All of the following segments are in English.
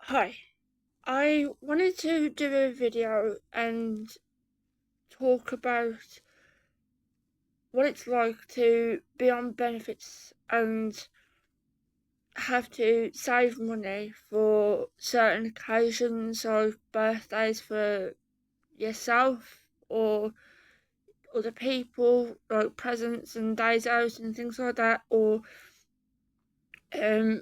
Hi, I wanted to do a video and talk about what it's like to be on benefits and have to save money for certain occasions like birthdays for yourself or other people, like presents and days out and things like that, or um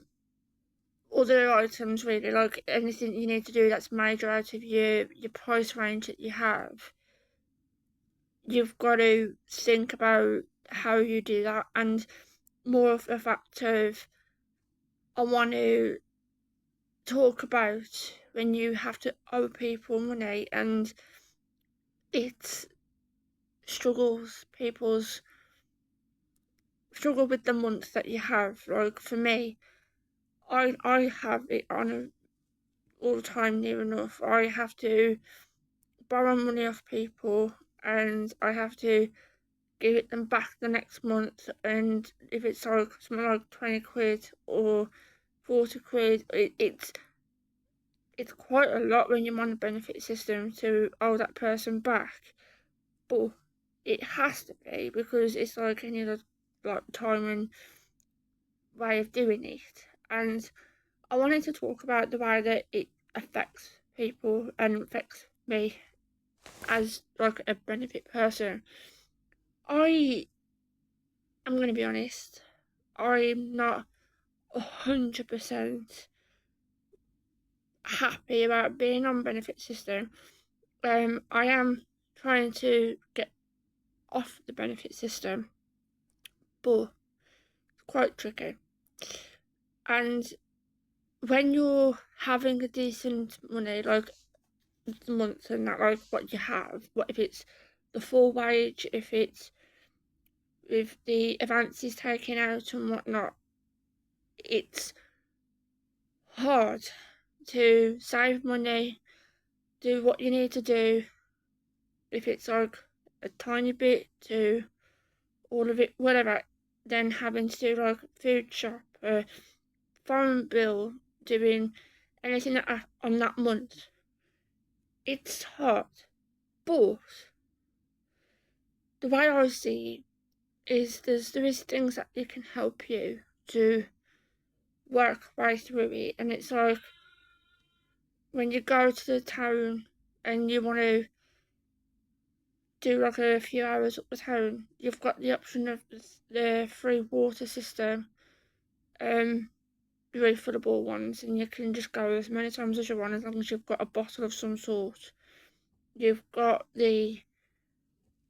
other items really, like anything you need to do that's major out of your price range that you have. You've got to think about how you do that, and more of the fact of I want to talk about when you have to owe people money and it people's struggle with the month that you have. Like for me, I have it on all the time near enough. I have to borrow money off people and I have to give it them back the next month. And if it's like something like 20 quid or 40 quid, it's quite a lot when you're on the benefit system to owe that person back. But it has to be because it's like any other like time and way of doing it. And I wanted to talk about the way that it affects people and affects me as like a benefit person. I am going to be honest. I'm not 100% happy about being on benefit system. I am trying to get off the benefit system, but it's quite tricky. And when you're having a decent money, like the month and that, like what you have, what if it's the full wage, if the advances taken out and whatnot, it's hard to save money, do what you need to do. If it's like a tiny bit to all of it, whatever, then having to do like food shop, phone bill, doing anything on that month. It's hard, but the way I see it is there is things that you can help you to work right through it, and it's like when you go to the town and you want to do like a few hours up the town, you've got the option of the free water system, refillable ones, and you can just go as many times as you want as long as you've got a bottle of some sort. You've got the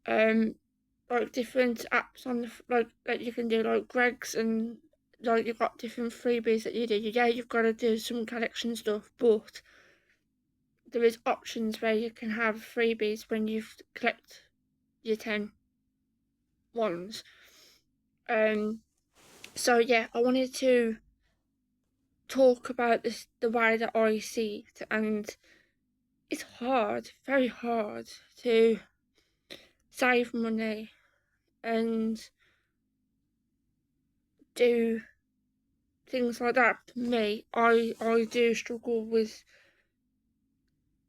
like different apps on the like that you can do like Greg's, and like you've got different freebies that you do. Yeah, you've got to do some collection stuff, but there is options where you can have freebies when you collect your 10 ones. So yeah, I wanted to talk about this the way that I see it, and it's hard, very hard to save money and do things like that. For me, I do struggle with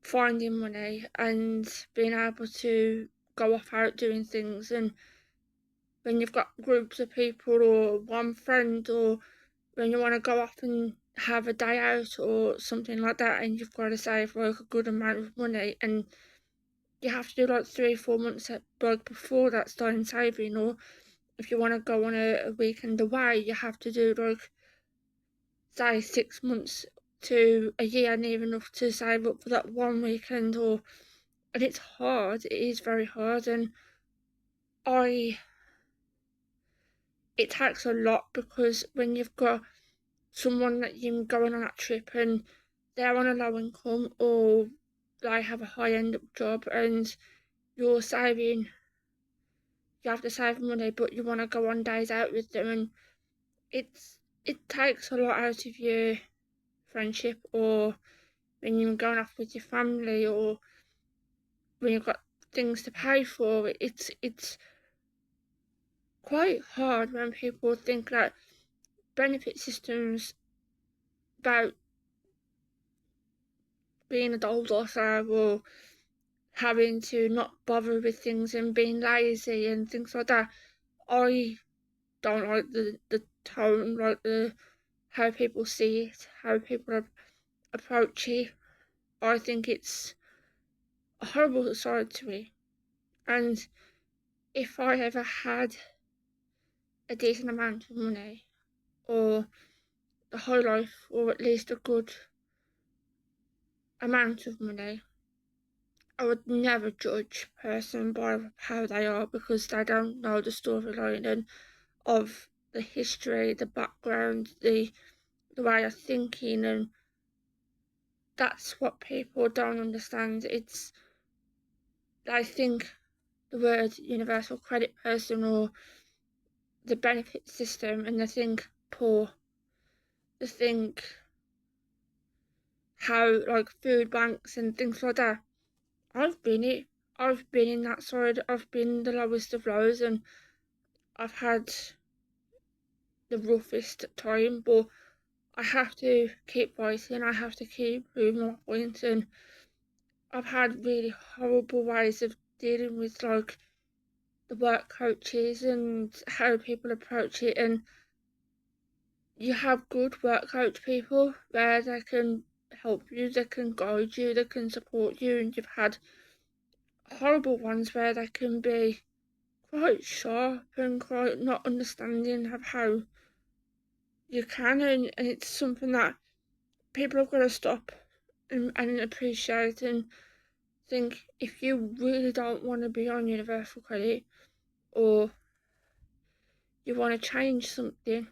finding money and being able to go off out doing things. And when you've got groups of people or one friend, or when you want to go off and have a day out or something like that, and you've got to save like a good amount of money, and you have to do like 3 or 4 months like before that starting saving. Or if you want to go on a weekend away, you have to do like say 6 months to a year near enough to save up for that one weekend. Or and it's hard, it is very hard. And I it takes a lot, because when you've got someone that you're going on that trip and they're on a low income or they have a high end job, and you're saving, you have to save money, but you want to go on days out with them, and it takes a lot out of your friendship, or when you're going off with your family, or when you've got things to pay for. It's quite hard when people think that benefit systems about being a doldosser or having to not bother with things and being lazy and things like that. I don't like the tone, like how people see it, how people approach it. I think it's a horrible side to me. And if I ever had a decent amount of money, or a high life, or at least a good amount of money, I would never judge a person by how they are, because they don't know the storyline and of the history, the background, the way of thinking, and that's what people don't understand. It's, they think the word universal credit person or the benefit system, and they think poor. They think how, like, food banks and things like that. I've been in that side. I've been the lowest of lows, and I've had the roughest time, but I have to keep fighting. I have to keep proving my point, and I've had really horrible ways of dealing with, like, the work coaches and how people approach it. And you have good work coach people where they can help you, they can guide you, they can support you, and you've had horrible ones where they can be quite sharp and quite not understanding of how you can, and it's something that people have got to stop and appreciate and think, if you really don't want to be on universal credit, or you want to change something,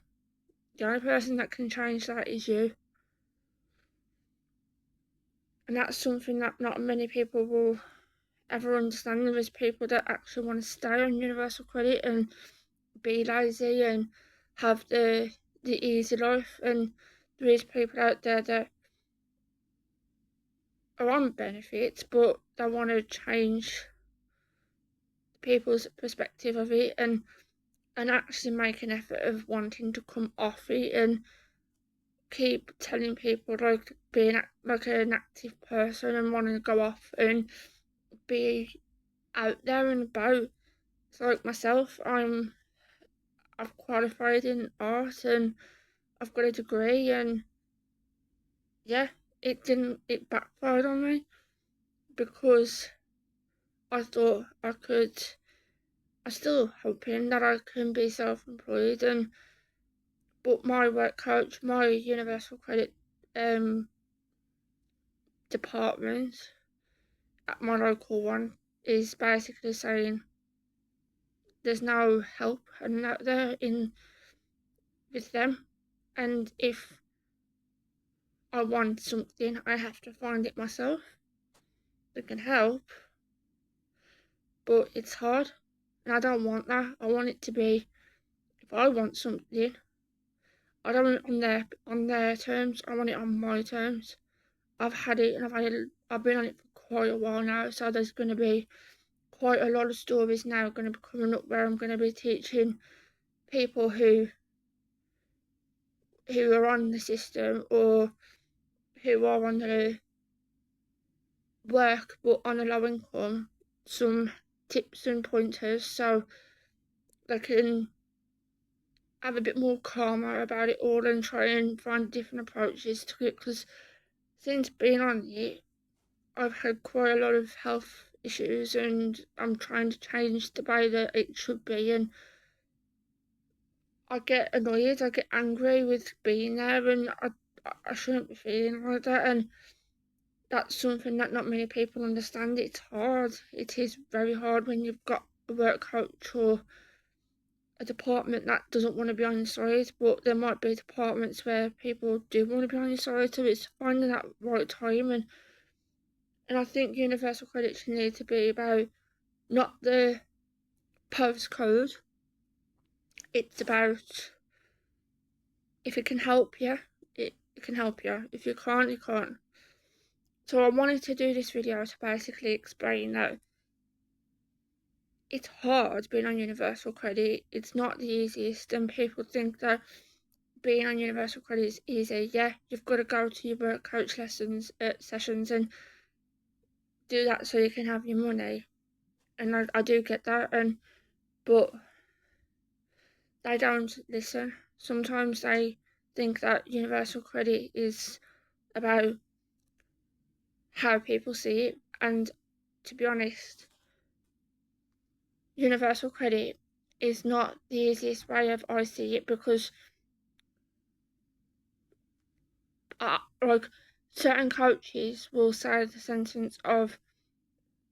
the only person that can change that is you. And that's something that not many people will ever understand. There is people that actually want to stay on universal credit and be lazy and have the easy life, and there is people out there that are on benefits but they want to change people's perspective of it, and actually make an effort of wanting to come off it and keep telling people, like, being like an active person and wanting to go off and be out there and about. So, like myself, I've qualified in art and I've got a degree, and yeah, it backfired on me, because I thought I could. I'm still hoping that I can be self-employed, but my work coach, my universal credit department at my local one, is basically saying there's no help and out there in with them, and if I want something, I have to find it myself. They can help, but it's hard, and I don't want that. I want it to be, if I want something, I don't want it on their terms. I want it on my terms. I've had it, and I've been on it for quite a while now, so there's going to be quite a lot of stories now going to be coming up where I'm going to be teaching people who are on the system, or who are on the work but on a low income, some tips and pointers so they can have a bit more calmer about it all and try and find different approaches to it, because since being on it, I've had quite a lot of health issues, and I'm trying to change the way that it should be, and I get annoyed, I get angry with being there, and I shouldn't be feeling like that, and that's something that not many people understand. It's hard. It is very hard when you've got a work coach or a department that doesn't want to be on your side, but there might be departments where people do want to be on your side, so it's finding that right time, and I think universal credit should need to be about not the postcode, it's about, if it can help you, it can help you. If you can't, you can't. So I wanted to do this video to basically explain that it's hard being on universal credit. It's not the easiest, and people think that being on universal credit is easy. Yeah, you've got to go to your work coach sessions and do that so you can have your money, and I do get that, but they don't listen. Sometimes they think that universal credit is about how people see it, and to be honest, universal credit is not the easiest way of I see it, because like certain coaches will say the sentence of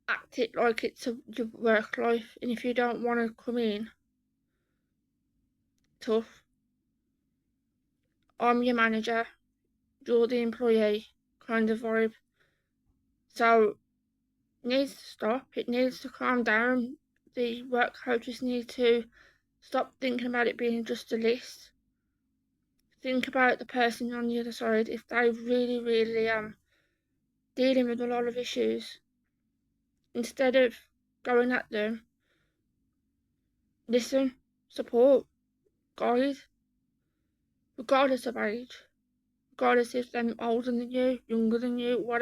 act it like it's your work life, and if you don't want to come in, tough. I'm your manager, you're the employee kind of vibe. So it needs to stop. It needs to calm down. The work coaches need to stop thinking about it being just a list. Think about the person on the other side. If they really, really dealing with a lot of issues, instead of going at them, listen, support, guide, regardless of age, regardless if they're older than you, younger than you, whatever.